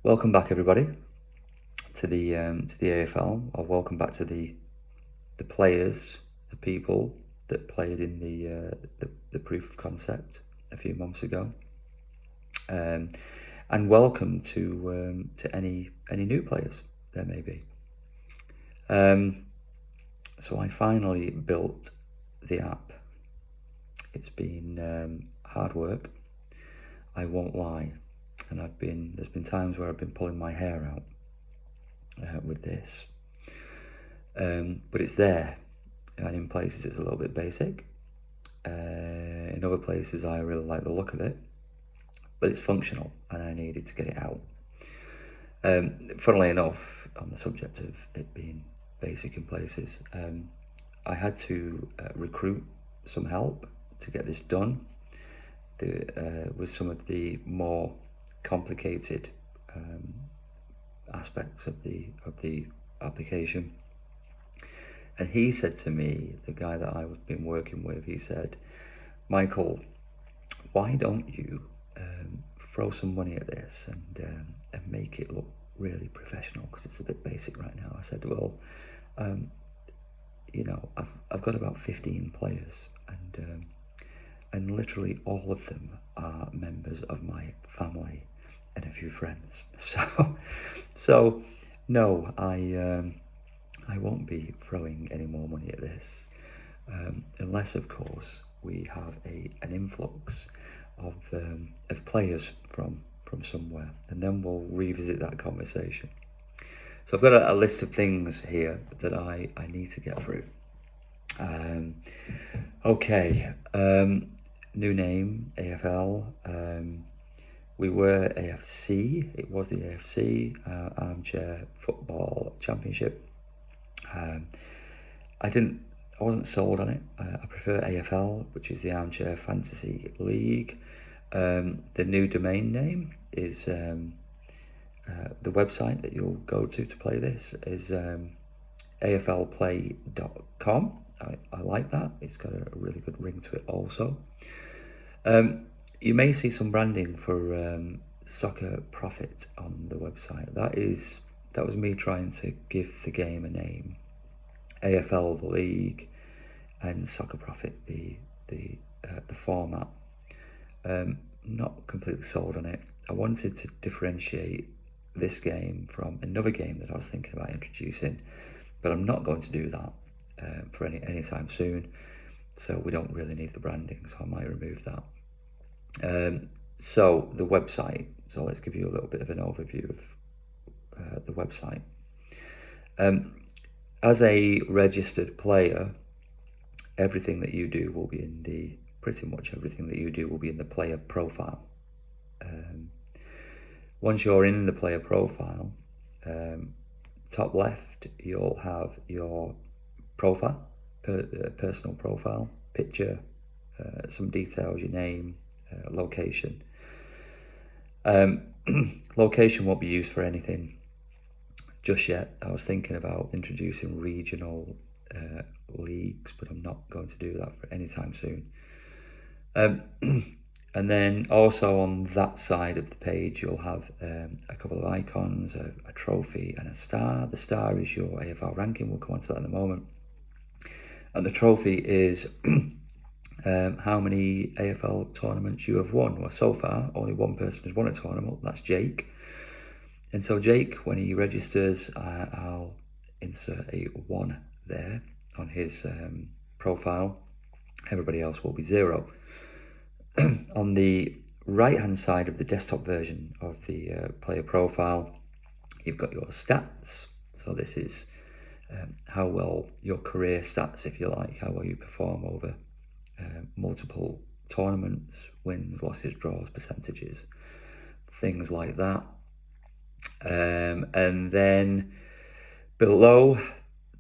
Welcome back, everybody, to the AFL, or welcome back to the players, the people that played in the proof of concept a few months ago, and welcome to any new players there may be. So I finally built the app. It's been hard work, I won't lie, and there's been times where I've been pulling my hair out with this, but it's there, and in places it's a little bit basic. In other places I really like the look of it, but it's functional and I needed to get it out. Funnily enough, on the subject of it being basic in places, I had to recruit some help to get this done with some of the more complicated aspects of the application. And he said to me, the guy that I've been working with, he said, "Michael, why don't you throw some money at this and make it look really professional, because it's a bit basic right now." I said, "Well, I've got about 15 players, and literally all of them are members of my family and a few friends. So no, I won't be throwing any more money at this, unless, of course, we have an influx of players from somewhere, and then we'll revisit that conversation." So I've got a list of things here that I need to get through. Okay, new name, AFL. We were AFC. It was the AFC, Armchair Football Championship. I wasn't sold on it. I prefer AFL, which is the Armchair Fantasy League. The new domain name is the website that you'll go to play this is aflplay.com. I like that. It's got a really good ring to it also. You may see some branding for Soccer Profit on the website. That was me trying to give the game a name. AFL, the league, and Soccer Profit, the format. Not completely sold on it. I wanted to differentiate this game from another game that I was thinking about introducing, but I'm not going to do that for any time soon. So we don't really need the branding, so I might remove that. So the website. So let's give you a little bit of an overview of the website. As a registered player, everything that you do will be in pretty much everything that you do will be in the player profile. Once you're in the player profile, top left, you'll have your profile, personal profile, picture, some details, your name, location. Location won't be used for anything just yet. I was thinking about introducing regional leagues, but I'm not going to do that for any time soon. And then also on that side of the page, you'll have a couple of icons, a trophy and a star. The star is your AFL ranking. We'll come on to that in a moment. And the trophy is how many AFL tournaments you have won. Well, so far, only one person has won a tournament. That's Jake. And so Jake, when he registers, I'll insert a 1 there on his profile. Everybody else will be 0. On the right-hand side of the desktop version of the player profile, you've got your stats. So this is how well your career stats, if you like, how well you perform over multiple tournaments, wins, losses, draws, percentages, things like that. And then below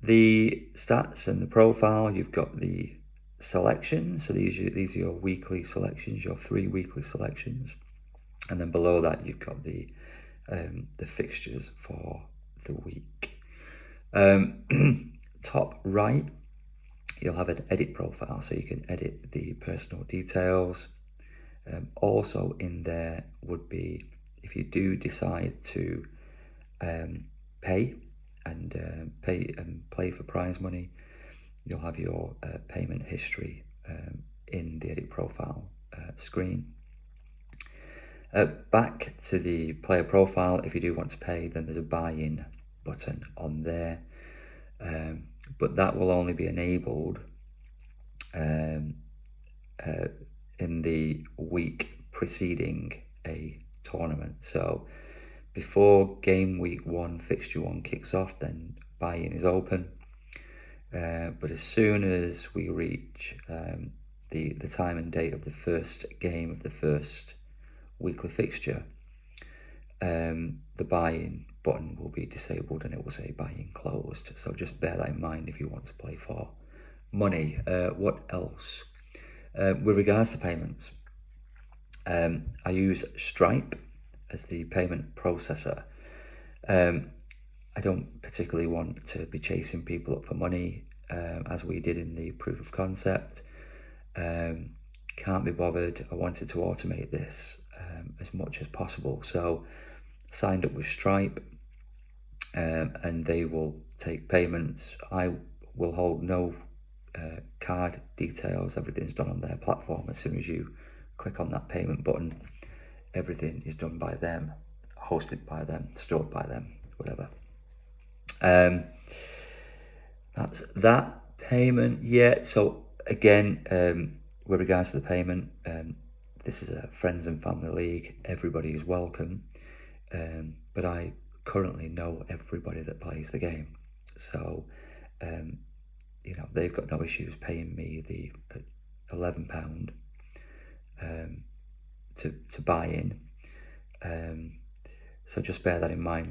the stats and the profile, you've got the selections. So these are your weekly selections, your 3 weekly selections. And then below that, you've got the fixtures for the week. Top right, you'll have an edit profile, so you can edit the personal details. Also in there would be, if you do decide to pay and play for prize money, you'll have your payment history in the edit profile screen. Back to the player profile, if you do want to pay, then there's a buy-in button on there, but that will only be enabled in the week preceding a tournament. So before game week 1, fixture 1 kicks off, then buy-in is open. But as soon as we reach the time and date of the first game of the first weekly fixture, the buy-in button will be disabled and it will say buy-in closed. So just bear that in mind if you want to play for money. What else? With regards to payments, I use Stripe as the payment processor. I don't particularly want to be chasing people up for money, as we did in the proof of concept. Can't be bothered. I wanted to automate this as much as possible. So signed up with Stripe, and they will take payments. I will hold no card details. Everything's done on their platform. As soon as you click on that payment button, everything is done by them, hosted by them, stored by them, whatever. That's that payment. Yeah, so again, with regards to the payment, this is a friends and family league. Everybody is welcome, but I currently know everybody that plays the game, so they've got no issues paying me the £11 to buy in. So just bear that in mind.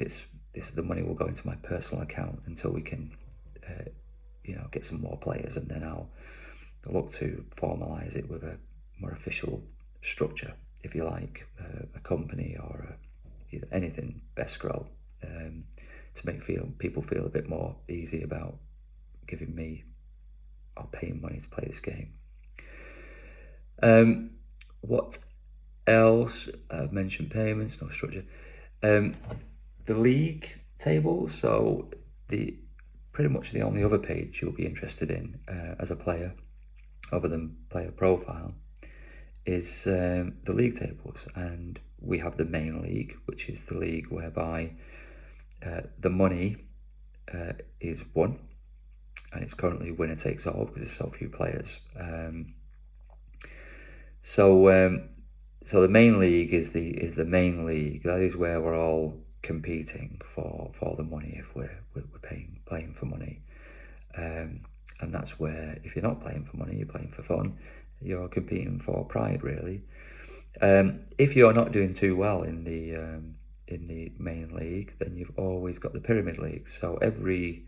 The money will go into my personal account until we can get some more players, and then I'll look to formalise it with a more official structure, if you like, a company or anything escrow, to make people feel a bit more easy about giving me or paying money to play this game. What else? I've mentioned payments, no structure. The league table, so pretty much the only other page you'll be interested in as a player, other than player profile, is the league tables. And we have the main league, which is the league whereby the money is won, and it's currently winner takes all because there's so few players. So the main league is the main league. That is where we're all competing for the money if we're playing for money. And that's where, if you're not playing for money, you're playing for fun. You're competing for pride, really. If you're not doing too well in the main league, then you've always got the pyramid league. So every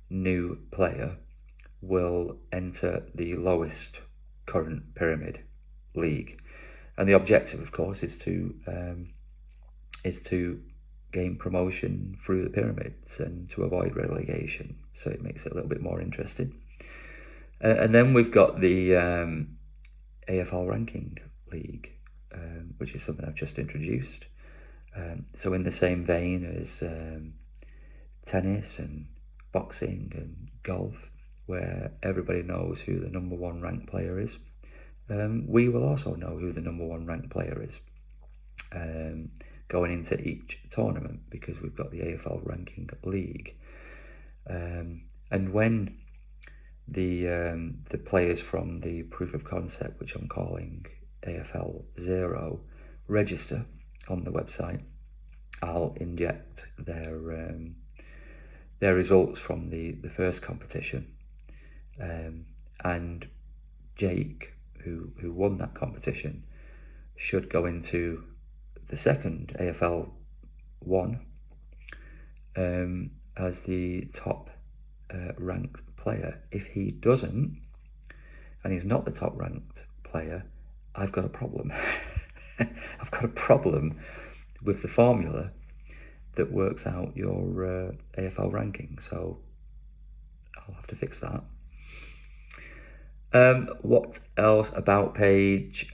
new player will enter the lowest current pyramid league, and the objective, of course, is to gain promotion through the pyramids and to avoid relegation. So it makes it a little bit more interesting. And then we've got the AFL ranking league, which is something I've just introduced. So in the same vein as tennis and boxing and golf, where everybody knows who the number 1 ranked player is, we will also know who the number 1 ranked player is going into each tournament, because we've got the AFL ranking league. And when the players from the proof of concept, which I'm calling AFL 0, register on the website, I'll inject their results from the first competition, and Jake, who won that competition, should go into the second AFL 1 as the top ranked player. If he doesn't, and he's not the top ranked player, I've got a problem. I've got a problem with the formula that works out your AFL ranking, so I'll have to fix that. What else about page?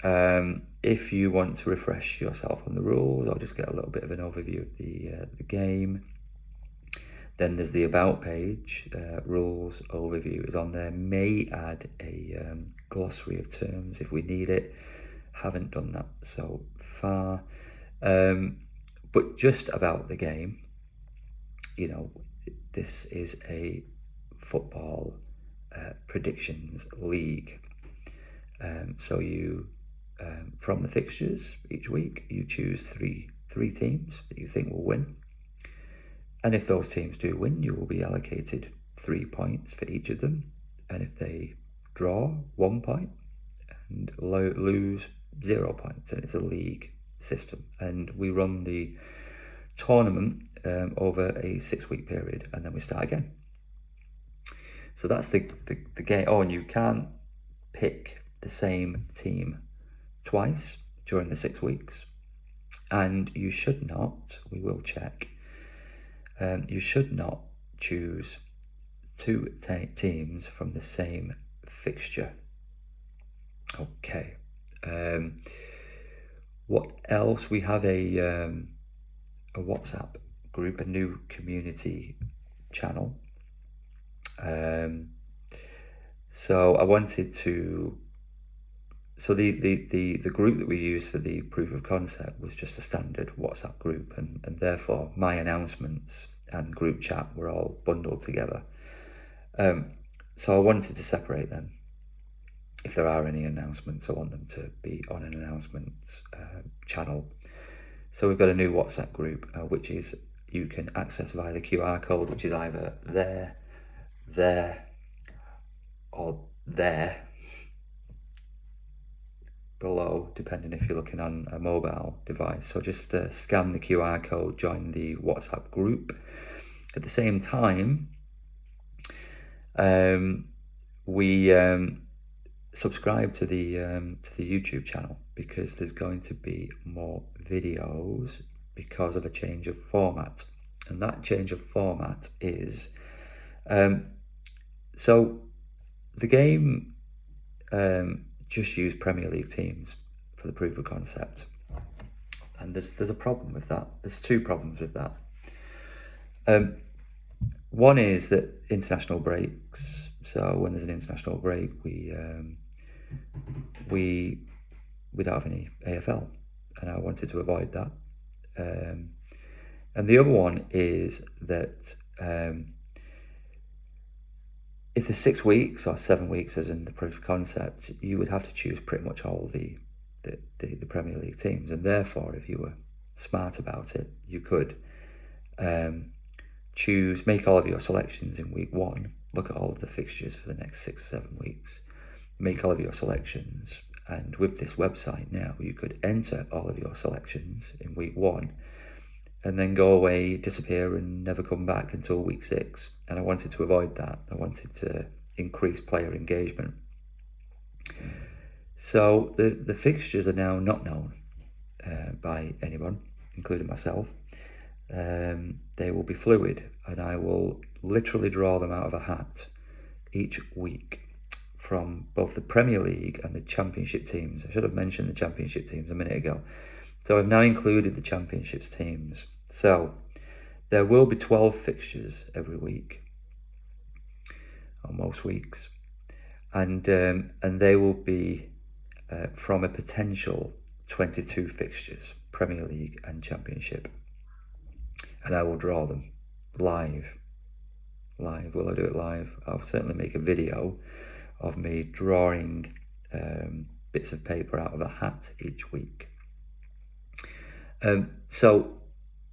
If you want to refresh yourself on the rules, I'll just get a little bit of an overview of the game. Then there's the about page. Rules overview is on there. May add a glossary of terms if we need it. Haven't done that so far. But just about the game, this is a football predictions league. So you, from the fixtures each week, you choose three teams that you think will win. And if those teams do win, you will be allocated 3 points for each of them. And if they draw, 1 point, and lose, 0 points. And it's a league system. And we run the tournament over a 6-week period, and then we start again. So that's the game. Oh, and you can't pick the same team twice during the 6 weeks. And you should not, we will check, you should not choose 2 teams from the same fixture. Okay. What else? We have a WhatsApp group, a new community channel. So I wanted to. So the group that we used for the proof of concept was just a standard WhatsApp group, and therefore my announcements and group chat were all bundled together. So I wanted to separate them. If there are any announcements, I want them to be on an announcements channel. So we've got a new WhatsApp group, which is you can access via the QR code, which is either there, or there below, depending if you're looking on a mobile device. So just scan the QR code, join the WhatsApp group. At the same time, we subscribe to the YouTube channel, because there's going to be more videos because of a change of format. And that change of format is so the game just used Premier League teams for the proof of concept, and there's a problem with that. There's 2 problems with that. One is that international breaks. So when there's an international break, we don't have any AFL, and I wanted to avoid that. And the other one is that if there's 6 weeks or 7 weeks, as in the proof of concept, you would have to choose pretty much all the Premier League teams, and therefore, if you were smart about it, you could make all of your selections in week 1, look at all of the fixtures for the next 6-7 weeks, make all of your selections, and with this website now, you could enter all of your selections in week 1, and then go away, disappear, and never come back until week 6. And I wanted to avoid that. I wanted to increase player engagement. So the fixtures are now not known by anyone, including myself. They will be fluid, and I will literally draw them out of a hat each week from both the Premier League and the Championship teams. I should have mentioned the Championship teams a minute ago. So I've now included the Championships teams. So there will be 12 fixtures every week, or most weeks, and they will be from a potential 22 fixtures, Premier League and Championship. And I will draw them live. Will I do it live? I'll certainly make a video of me drawing bits of paper out of a hat each week. So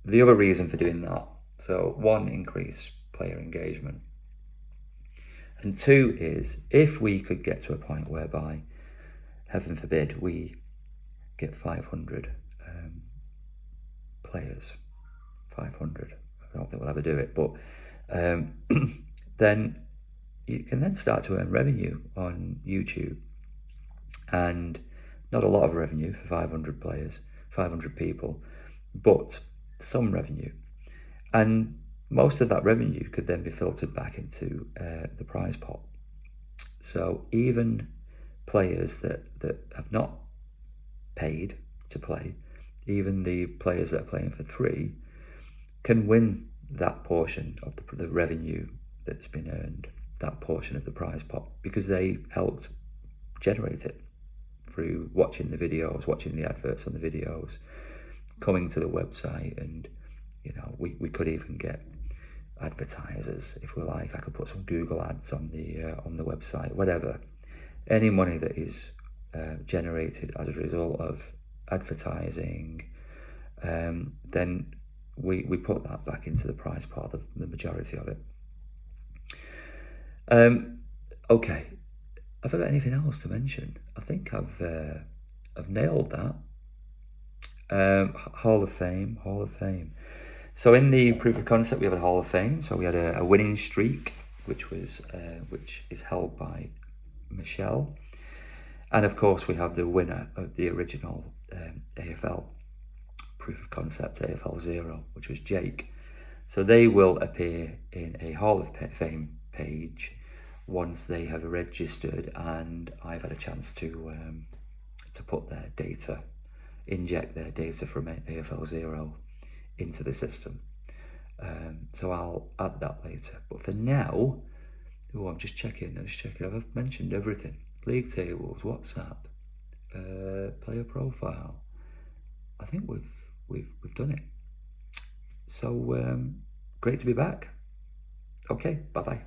the other reason for doing that, so 1, increase player engagement, and 2 is if we could get to a point whereby, heaven forbid, we get 500 players, 500, I don't think we'll ever do it, but then you can then start to earn revenue on YouTube, and not a lot of revenue for 500 players, 500 people, but some revenue. And most of that revenue could then be filtered back into the prize pot. So even players that have not paid to play, even the players that are playing for 3, can win that portion of the revenue that's been earned, that portion of the prize pot, because they helped generate it through watching the videos, watching the adverts on the videos, coming to the website, and we could even get advertisers if we like. I could put some Google ads on the website, whatever. Any money that is generated as a result of advertising, then we put that back into the prize part of the majority of it. Okay, have I got anything else to mention? I think I've nailed that. Hall of Fame. So in the proof of concept, we have a Hall of Fame. So we had a winning streak, which is held by Michelle, and of course we have the winner of the original AFL proof of concept, AFL 0, which was Jake. So they will appear in a Hall of Fame page once they have registered, and I've had a chance to put their data, inject their data from AFL 0 into the system. So I'll add that later. But for now, I'm just checking. I've mentioned everything: league tables, WhatsApp, player profile. I think we've done it. So great to be back. Okay, bye bye.